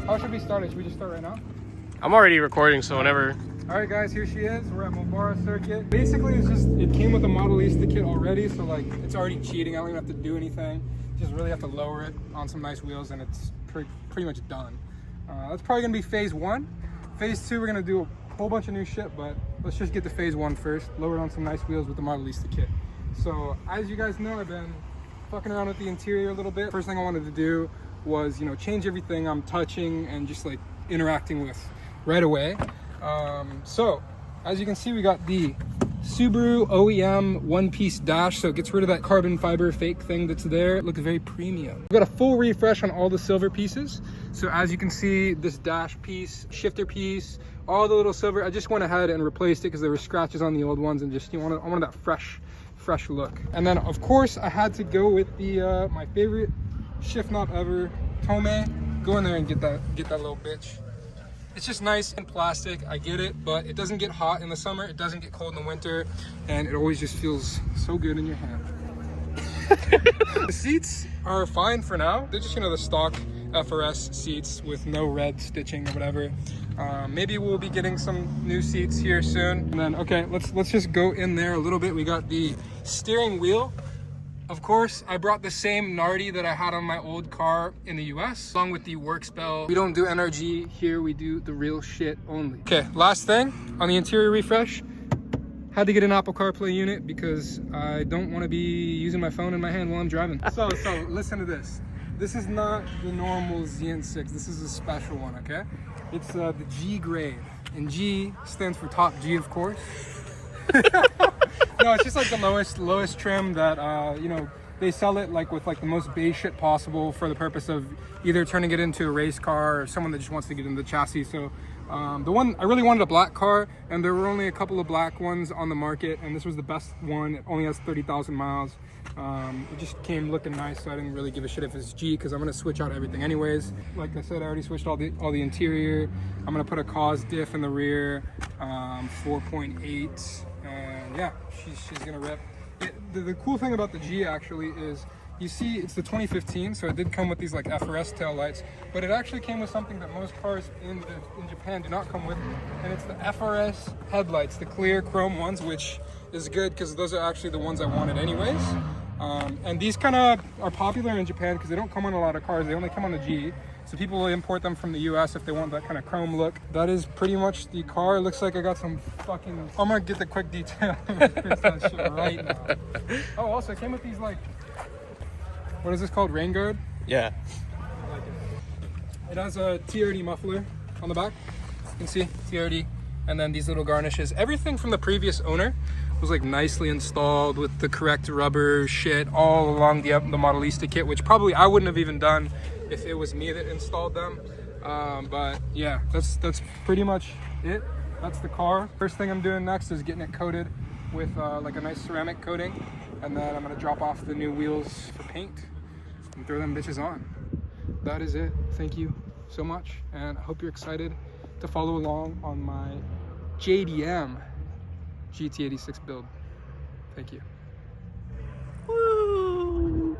How should we start it? Should we just start right now? I'm already recording, so whenever. Alright guys, here she is. We're at Mobara Circuit. Basically, it came with a Modelista kit already, so like it's already cheating. I don't even have to do anything. Just really have to lower it on some nice wheels and it's pretty much done. That's probably gonna be phase 1. Phase 2, we're gonna do a whole bunch of new shit, but let's just get to phase 1 first. Lower it on some nice wheels with the Modelista kit. So as you guys know, I've been fucking around with the interior a little bit. First thing I wanted to do was, change everything I'm touching and just like interacting with right away. So as you can see, we got the Subaru OEM one-piece dash, so it gets rid of that carbon fiber fake thing that's there. It looks very premium. We've got a full refresh on all the silver pieces. So as you can see, this dash piece, shifter piece, all the little silver, I just went ahead and replaced it because there were scratches on the old ones and just I wanted that fresh look. And then of course I had to go with the my favorite shift knob ever, Tome. Go in there and get that little bitch. It's just nice and plastic, I get it, but it doesn't get hot in the summer, it doesn't get cold in the winter, and it always just feels so good in your hand. The seats are fine for now. They're just, the stock FRS seats with no red stitching or whatever. Maybe we'll be getting some new seats here soon. And then, okay, let's just go in there a little bit. We got the steering wheel. Of course, I brought the same Nardi that I had on my old car in the US, along with the Works bell. We don't do NRG here, we do the real shit only. Okay, last thing on the interior refresh. Had to get an Apple CarPlay unit because I don't want to be using my phone in my hand while I'm driving. So listen to this. This is not the normal ZN6, this is a special one, okay? It's the G grade, and G stands for top G, of course. No, it's just like the lowest trim that they sell it like with like the most base shit possible for the purpose of either turning it into a race car or someone that just wants to get into the chassis. So the one I really wanted a black car, and there were only a couple of black ones on the market, and this was the best one. It only has 30,000 miles. It just came looking nice, so I didn't really give a shit if it's G because I'm gonna switch out everything anyways. Like I said, I already switched all the interior. I'm gonna put a cause diff in the rear, 4.8. And yeah, she's gonna rip. The cool thing about the G actually is, you see it's the 2015, so it did come with these like FRS tail lights, but it actually came with something that most cars in Japan do not come with, and it's the FRS headlights, the clear chrome ones, which is good because those are actually the ones I wanted anyways. And these kind of are popular in Japan because they don't come on a lot of cars, they only come on the G. So people will import them from the US if they want that kind of chrome look. That is pretty much the car. It looks like I got some fucking... I'm gonna get the quick detail. Fix that shit right now. Oh, also it came with these like... What is this called? Rain guard? Yeah. I like it. It has a TRD muffler on the back. You can see TRD. And then these little garnishes. Everything from the previous owner was like nicely installed with the correct rubber shit all along the Modelista kit, which probably I wouldn't have even done if it was me that installed them. But yeah, that's pretty much it. That's the car. First thing I'm doing next is getting it coated with like a nice ceramic coating, and then I'm gonna drop off the new wheels for paint and throw them bitches on. That is it. Thank you so much, and I hope you're excited to follow along on my JDM GT86 build. Thank you. Woo!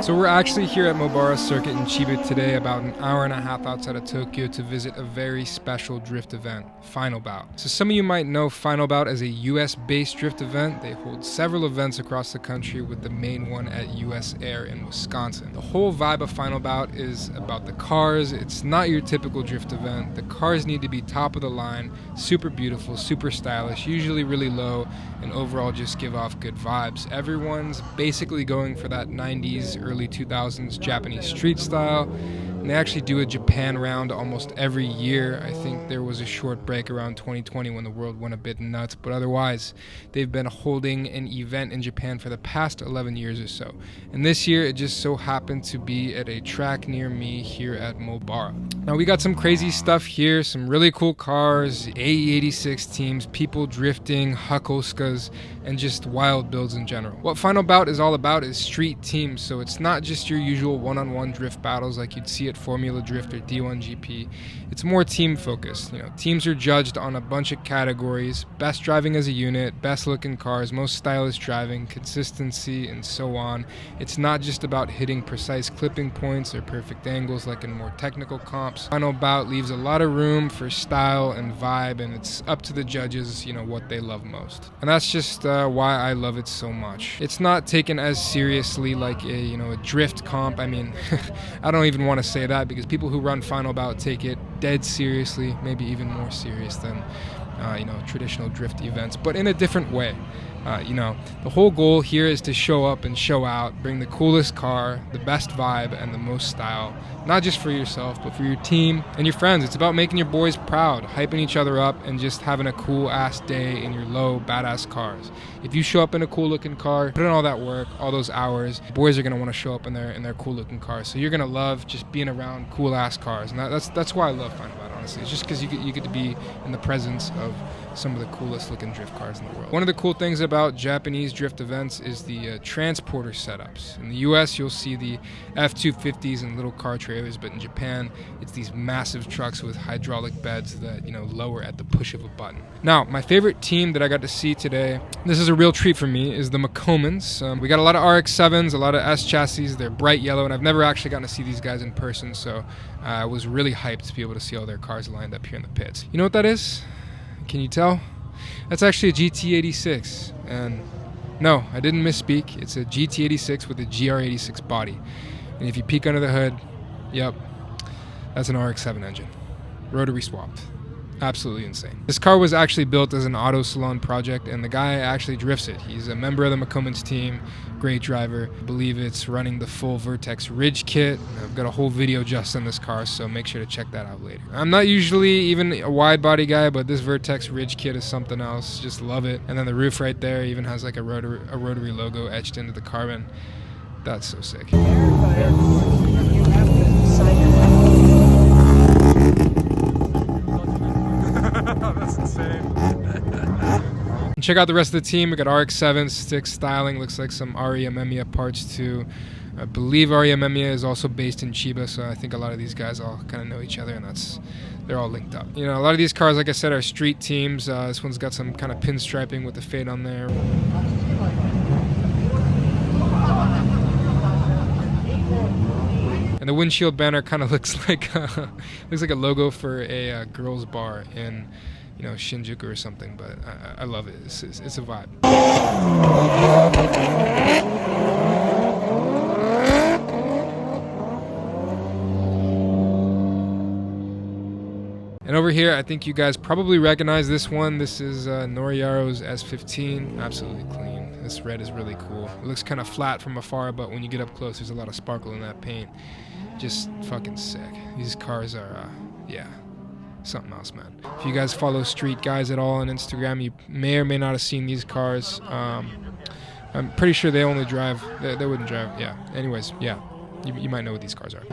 So we're actually here at Mobara Circuit in Chiba today, about an hour and a half outside of Tokyo, to visit a very special drift event, Final Bout. So some of you might know Final Bout as a US-based drift event. They hold several events across the country, with the main one at US Air in Wisconsin. The whole vibe of Final Bout is about the cars. It's not your typical drift event. The cars need to be top of the line, super beautiful, super stylish, usually really low, and overall just give off good vibes. Everyone's basically going for that 90s, early 2000s Japanese street style, and they actually do a Japan round almost every year. I think there was a short break around 2020 when the world went a bit nuts, but otherwise they've been holding an event in Japan for the past 11 years or so. And this year it just so happened to be at a track near me here at Mobara. Now we got some crazy stuff here, some really cool cars, AE86 teams, people drifting, Hakoskas, and just wild builds in general. What Final Bout is all about is street teams, so it's not just your usual one-on-one drift battles like you'd see at Circuit, Formula Drift, or D1 GP. It's more team focused. You know, teams are judged on a bunch of categories: best driving as a unit, best looking cars, most stylish driving, consistency, and so on. It's not just about hitting precise clipping points or perfect angles like in more technical comps. Final Bout leaves a lot of room for style and vibe, and it's up to the judges, you know, what they love most. And that's just why I love it so much. It's not taken as seriously like a drift comp. I mean, I don't even want to say that, because people who run Final Bout take it dead seriously, maybe even more serious than traditional drift events, but in a different way. The whole goal here is to show up and show out, bring the coolest car, the best vibe, and the most style, not just for yourself, but for your team and your friends. It's about making your boys proud, hyping each other up, and just having a cool-ass day in your low, badass cars. If you show up in a cool-looking car, put in all that work, all those hours, boys are going to want to show up in their cool-looking cars. So you're going to love just being around cool-ass cars, and that's why I love Final Bout, honestly. It's just because you get to be in the presence of some of the coolest looking drift cars in the world. One of the cool things about Japanese drift events is the transporter setups. In the US, you'll see the F-250s and little car trailers, but in Japan, it's these massive trucks with hydraulic beds that lower at the push of a button. Now, my favorite team that I got to see today, this is a real treat for me, is the McComans. We got a lot of RX-7s, a lot of S chassis. They're bright yellow, and I've never actually gotten to see these guys in person, so I was really hyped to be able to see all their cars lined up here in the pits. You know what that is? Can you tell? That's actually a GT86, and no, I didn't misspeak. It's a GT86 with a GR86 body, and if you peek under the hood, yep, that's an RX-7 engine, rotary swapped. Absolutely insane. This car was actually built as an auto salon project, and the guy actually drifts it. He's a member of the McComans team, great driver. I believe it's running the full Vertex Ridge kit. I've got a whole video just on this car, so make sure to check that out later. I'm not usually even a wide body guy, but this Vertex Ridge kit is something else. Just love it. And then the roof right there even has like a rotary logo etched into the carbon. That's so sick. That's insane. Check out the rest of the team. We got RX-7, stick styling, looks like some Aria Memiya parts too. I believe Aria Memiya is also based in Chiba, so I think a lot of these guys all kind of know each other, and they're all linked up. A lot of these cars, like I said, are street teams. This one's got some kind of pinstriping with the fade on there. And the windshield banner kind of looks like a logo for a girls' bar in Shinjuku or something, but I love it. It's a vibe. And over here, I think you guys probably recognize this one. This is Noriyaro's S15. Absolutely clean. This red is really cool. It looks kind of flat from afar, but when you get up close, there's a lot of sparkle in that paint. Just fucking sick. These cars are, something else, man. If you guys follow street guys at all on Instagram, you may or may not have seen these cars. I'm pretty sure they only drive, they wouldn't drive, yeah. Anyways, yeah, you might know what these cars are.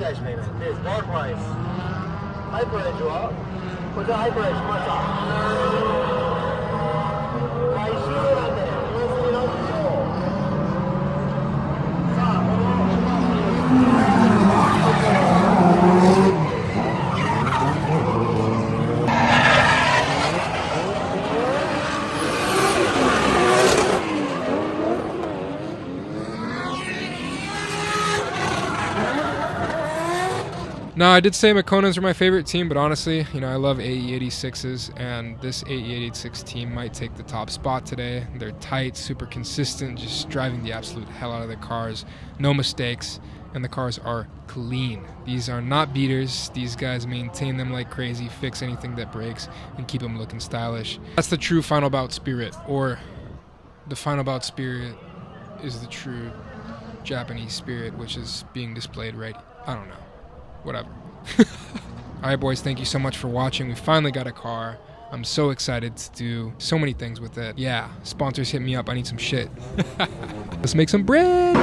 No, I did say McConans are my favorite team, but honestly, I love AE86s, and this AE86 team might take the top spot today. They're tight, super consistent, just driving the absolute hell out of their cars. No mistakes, and the cars are clean. These are not beaters. These guys maintain them like crazy, fix anything that breaks, and keep them looking stylish. That's the true Final Bout spirit, or the Final Bout spirit is the true Japanese spirit, which is being displayed right, I don't know. Whatever. Alright boys, thank you so much for watching. We finally got a car. I'm so excited to do so many things with it. Yeah, sponsors hit me up. I need some shit. Let's make some bread.